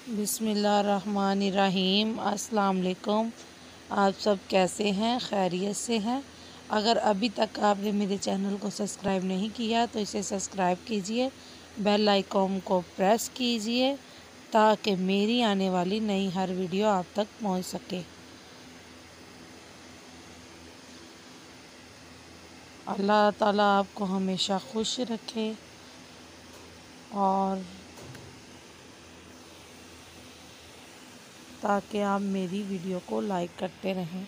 बिस्मिल्लाहिर्रहमानिर्रहीम। अस्सलाम वालेकुम। आप सब कैसे हैं? खैरियत से हैं? अगर अभी तक आपने मेरे चैनल को सब्सक्राइब नहीं किया तो इसे सब्सक्राइब कीजिए, बेल आइकॉन को प्रेस कीजिए ताकि मेरी आने वाली नई हर वीडियो आप तक पहुंच सके। अल्लाह ताला आपको हमेशा खुश रखे और ताकि आप मेरी वीडियो को लाइक करते रहें।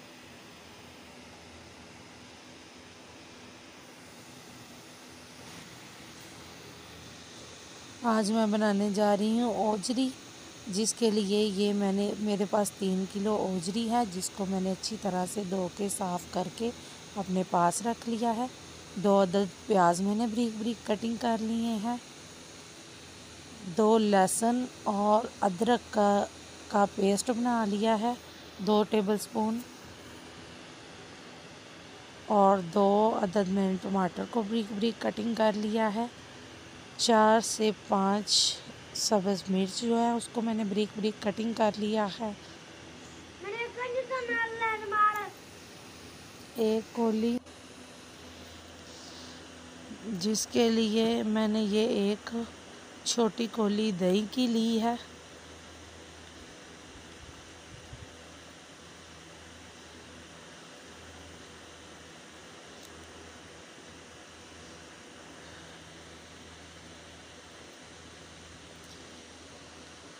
आज मैं बनाने जा रही हूँ ओजरी, जिसके लिए ये मेरे पास 3 किलो ओजरी है, जिसको मैंने अच्छी तरह से धो के साफ़ करके अपने पास रख लिया है। 2 अदद प्याज मैंने बारीक बारीक कटिंग कर लिए हैं। 2 लहसुन और अदरक का पेस्ट बना लिया है, 2 टेबलस्पून। और 2 अदद मैंने टमाटर को बारीक बारीक कटिंग कर लिया है। 4 से 5 सब्ज़ मिर्च जो है उसको मैंने बारीक बारीक कटिंग कर लिया है। 1 कौली, जिसके लिए मैंने ये एक छोटी कौली दही की ली है।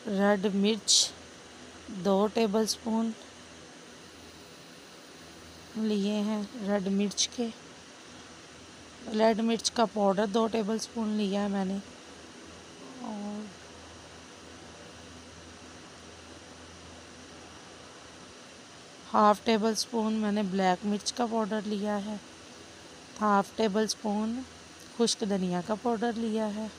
रेड मिर्च 2 टेबलस्पून लिए हैं। रेड मिर्च का पाउडर 2 टेबलस्पून लिया है मैंने। और हाफ़ टेबल स्पून मैंने ब्लैक मिर्च का पाउडर लिया है। हाफ़ टेबल स्पून खुश्क धनिया का पाउडर लिया है।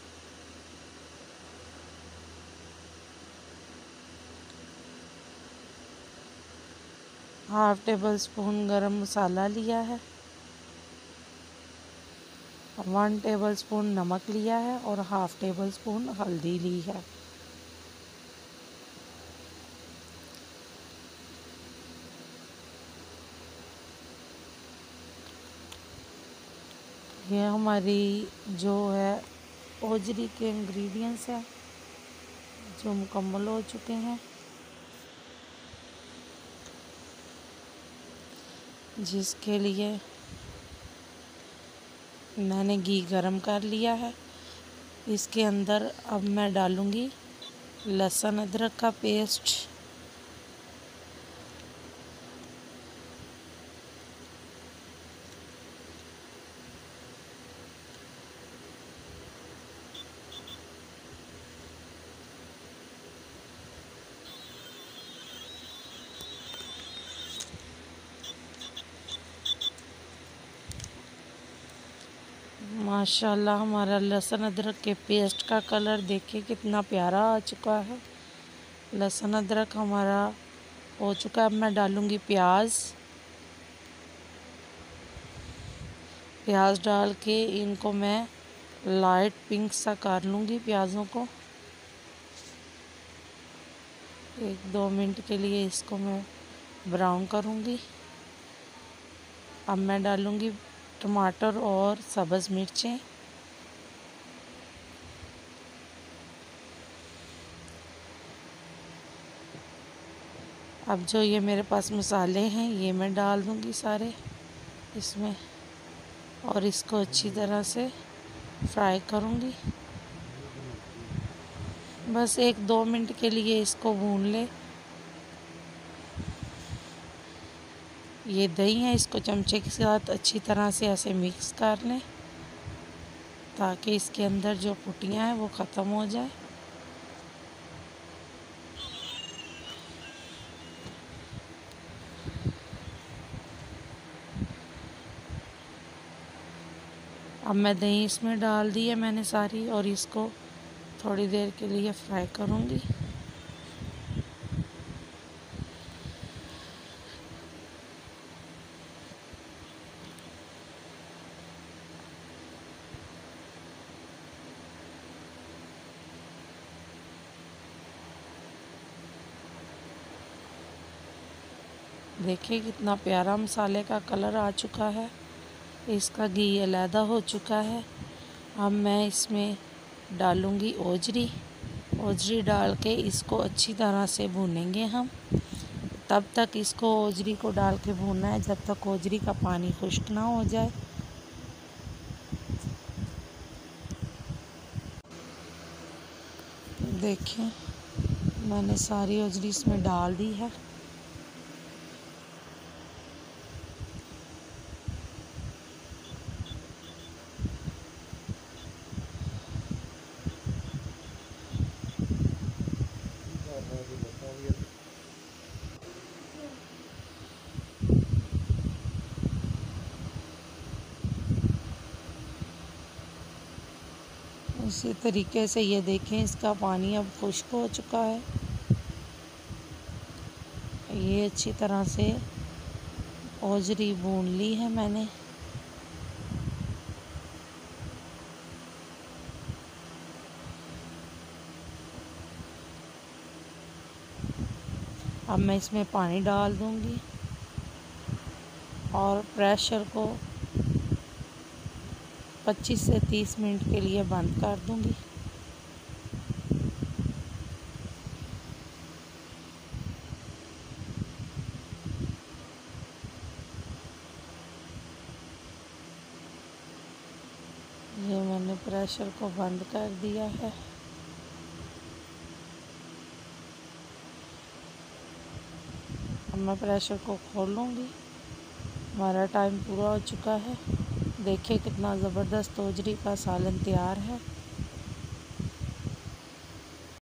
हाफ़ टेबल स्पून गरम मसाला लिया है। 1 टेबल स्पून नमक लिया है और हाफ़ टेबल स्पून हल्दी ली है। ये हमारी जो है ओजरी के इंग्रेडिएंट्स हैं जो मुकम्मल हो चुके हैं, जिसके लिए मैंने घी गरम कर लिया है। इसके अंदर अब मैं डालूँगी लहसुन अदरक का पेस्ट, माशाल्लाह हमारा लहसुन अदरक के पेस्ट का कलर देखिए कितना प्यारा आ चुका है। लहसुन अदरक हमारा हो चुका है। अब मैं डालूँगी प्याज डाल के इनको मैं लाइट पिंक सा कर लूँगी। प्याज़ों को 1-2 मिनट के लिए इसको मैं ब्राउन करूँगी। अब मैं डालूँगी टमाटर और सब्ज़ मिर्चें। अब जो ये मेरे पास मसाले हैं ये मैं डाल दूँगी सारे इसमें और इसको अच्छी तरह से फ्राई करूँगी। बस 1-2 मिनट के लिए इसको भून ले। ये दही है, इसको चमचे के साथ अच्छी तरह से ऐसे मिक्स कर लें ताकि इसके अंदर जो पुटियाँ हैं वो ख़त्म हो जाए। अब मैं दही इसमें डाल दी है मैंने सारी और इसको थोड़ी देर के लिए फ्राई करूँगी। देखिए कितना प्यारा मसाले का कलर आ चुका है, इसका घी अलहदा हो चुका है। अब मैं इसमें डालूँगी ओजरी डाल के इसको अच्छी तरह से भूनेंगे हम। तब तक इसको ओजरी को डाल के भूनना है जब तक ओजरी का पानी खुश्क ना हो जाए। देखिए मैंने सारी ओजरी इसमें डाल दी है। इसी तरीके से ये देखें इसका पानी अब खुश्क हो चुका है। ये अच्छी तरह से ओजरी भून ली है मैंने। अब मैं इसमें पानी डाल दूंगी और प्रेशर को 25 से 30 मिनट के लिए बंद कर दूंगी। ये मैंने प्रेशर को बंद कर दिया है। अब मैं प्रेशर को खोलूँगी। हमारा टाइम पूरा हो चुका है। देखिए कितना ज़बरदस्त ओजरी का सालन तैयार है।